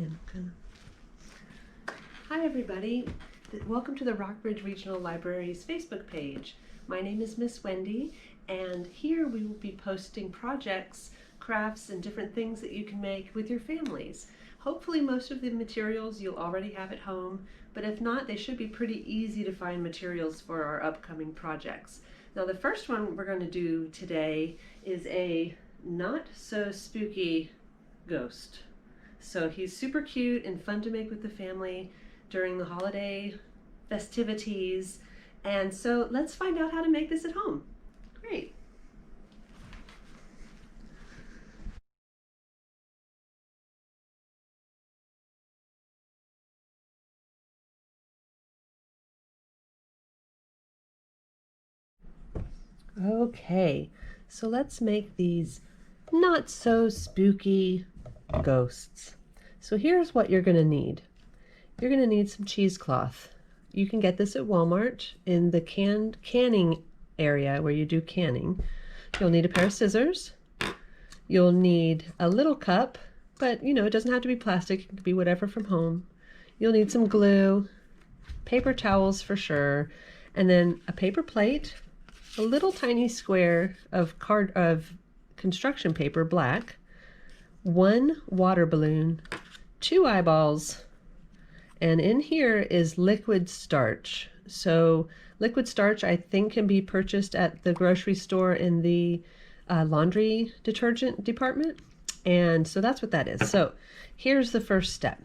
And hi everybody, welcome to the Rockbridge Regional Library's Facebook page. My name is Miss Wendy, and here we will be posting projects, crafts, and different things that you can make with your families. Hopefully most of the materials you'll already have at home, but if not, they should be pretty easy to find materials for our upcoming projects. Now the first one we're going to do today is a not so spooky ghost. So he's super cute and fun to make with the family during the holiday festivities. And so let's find out how to make this at home. Great. Okay, so let's make these not so spooky ghosts. So here's what you're going to need. You're going to need some cheesecloth. You can get this at Walmart in the canning area where you do canning. You'll need a pair of scissors. You'll need a little cup, but you know, it doesn't have to be plastic. It can be whatever from home. You'll need some glue, paper towels for sure, and then a paper plate, a little tiny square of construction paper, black, one water balloon, 2 eyeballs, and in here is liquid starch. So liquid starch I think can be purchased at the grocery store in the laundry detergent department. And so that's what that is. So here's the first step.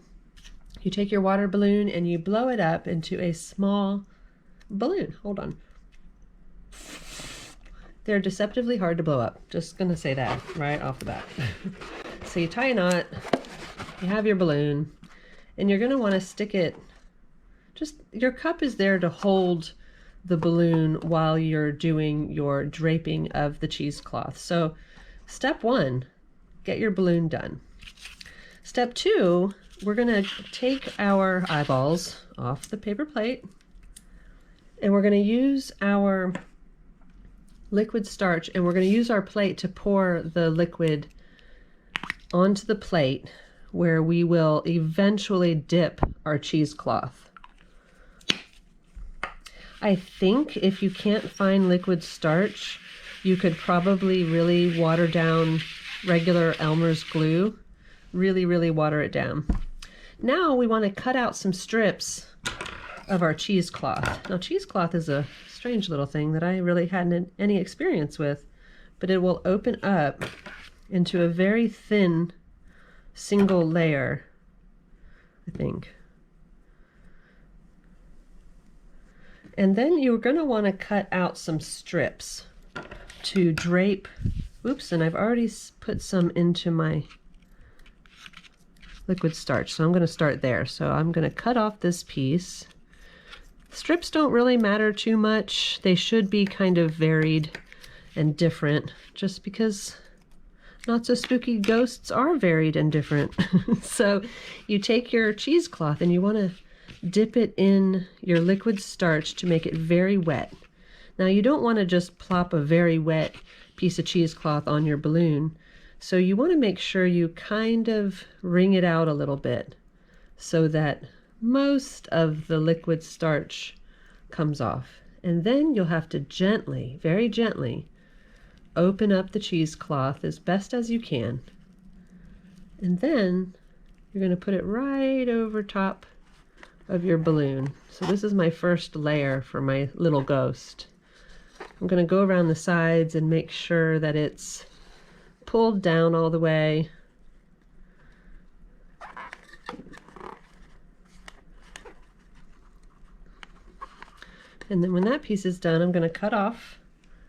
You take your water balloon and you blow it up into a small balloon. Hold on. They're deceptively hard to blow up. Just gonna say that right off the bat. So you tie a knot, you have your balloon, and you're gonna wanna stick it, your cup is there to hold the balloon while you're doing your draping of the cheesecloth. So step 1, get your balloon done. Step 2, we're gonna take our eyeballs off the paper plate, and we're gonna use our liquid starch, and we're going to use our plate to pour the liquid onto the plate where we will eventually dip our cheesecloth. I think if you can't find liquid starch, you could probably really water down regular Elmer's glue. Really water it down. Now we want to cut out some strips of our cheesecloth. Now cheesecloth is a strange little thing that I really hadn't any experience with, but it will open up into a very thin single layer, I think. And then you're going to want to cut out some strips to drape. Oops, and I've already put some into my liquid starch, so I'm going to start there. So I'm going to cut off this piece. Strips don't really matter too much. They should be kind of varied and different, just because not so spooky ghosts are varied and different. So you take your cheesecloth and you want to dip it in your liquid starch to make it very wet. Now you don't want to just plop a very wet piece of cheesecloth on your balloon. So you want to make sure you kind of wring it out a little bit so that most of the liquid starch comes off. And then you'll have to gently, very gently, open up the cheesecloth as best as you can. And then you're going to put it right over top of your balloon. So this is my first layer for my little ghost. I'm going to go around the sides and make sure that it's pulled down all the way. And then when that piece is done, I'm going to cut off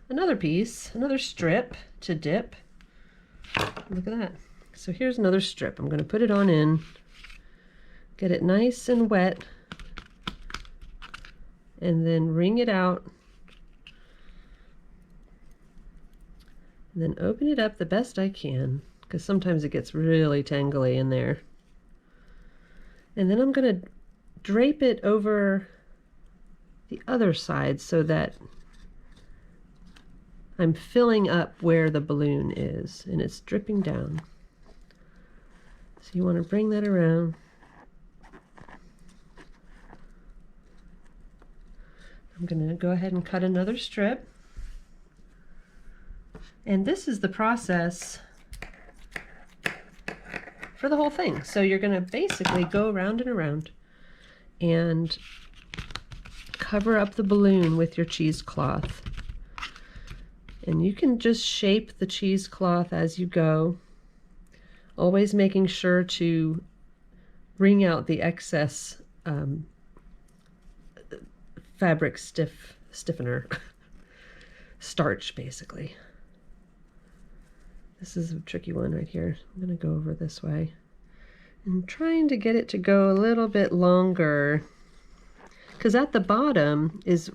another piece, another strip to dip. Look at that. So here's another strip. I'm going to put it on in, get it nice and wet, and then wring it out. And then open it up the best I can, because sometimes it gets really tangly in there. And then I'm going to drape it over the other side so that I'm filling up where the balloon is and it's dripping down. So you want to bring that around. I'm going to go ahead and cut another strip. And this is the process for the whole thing. So you're going to basically go around and around and cover up the balloon with your cheesecloth. And you can just shape the cheesecloth as you go, always making sure to wring out the excess fabric stiffener, starch basically. This is a tricky one right here. I'm going to go over this way. I'm trying to get it to go a little bit longer, because at the bottom is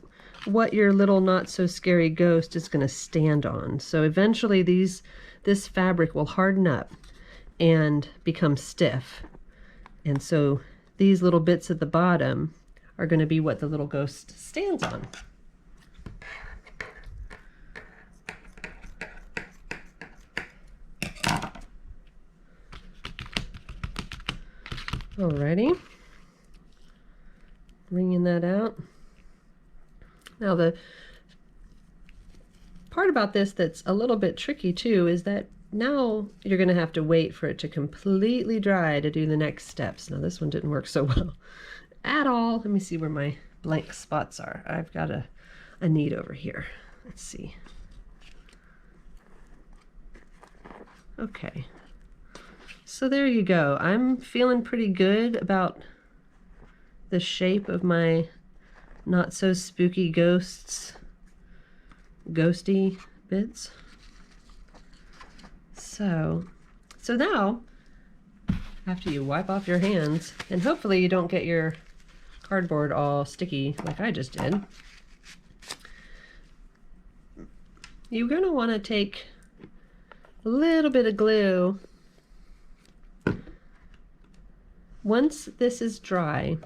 what your little not so scary ghost is going to stand on. So eventually this fabric will harden up and become stiff. And so these little bits at the bottom are going to be what the little ghost stands on. Alrighty, wringing that out. Now the part about this that's a little bit tricky too is that now you're going to have to wait for it to completely dry to do the next steps. Now this one didn't work so well at all. Let me see where my blank spots are. I've got a need over here. Let's see. Okay. So there you go. I'm feeling pretty good about the shape of my not so spooky ghosty bits. So now, after you wipe off your hands, and hopefully you don't get your cardboard all sticky like I just did, you're going to want to take a little bit of glue. Once this is dry,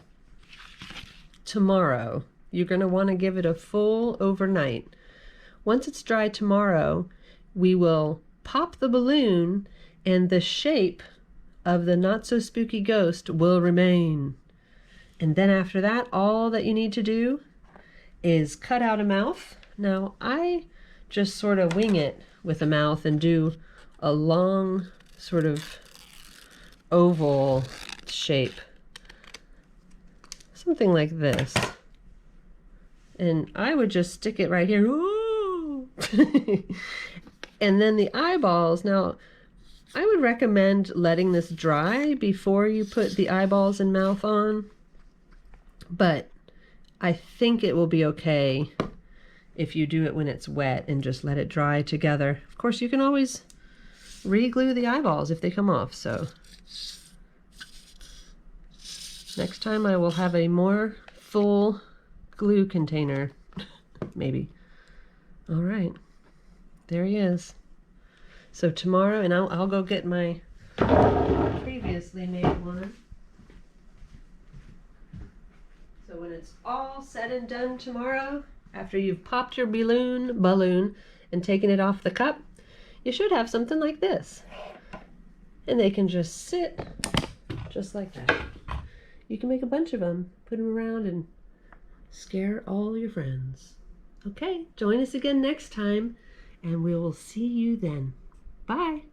tomorrow, you're going to want to give it a full overnight. Once it's dry tomorrow, we will pop the balloon and the shape of the not so spooky ghost will remain. And then after that, all that you need to do is cut out a mouth. Now I just sort of wing it with a mouth and do a long sort of oval shape, something like this, and I would just stick it right here. Ooh! And then the eyeballs, now I would recommend letting this dry before you put the eyeballs and mouth on, but I think it will be okay if you do it when it's wet and just let it dry together. Of course, you can always re-glue the eyeballs if they come off, so next time I will have a more full glue container, maybe. All right, there he is. So tomorrow, and I'll go get my previously made one. So when it's all said and done tomorrow, after you've popped your balloon and taken it off the cup, you should have something like this. And they can just sit just like that. You can make a bunch of them, put them around and scare all your friends. Okay, join us again next time and we will see you then. Bye.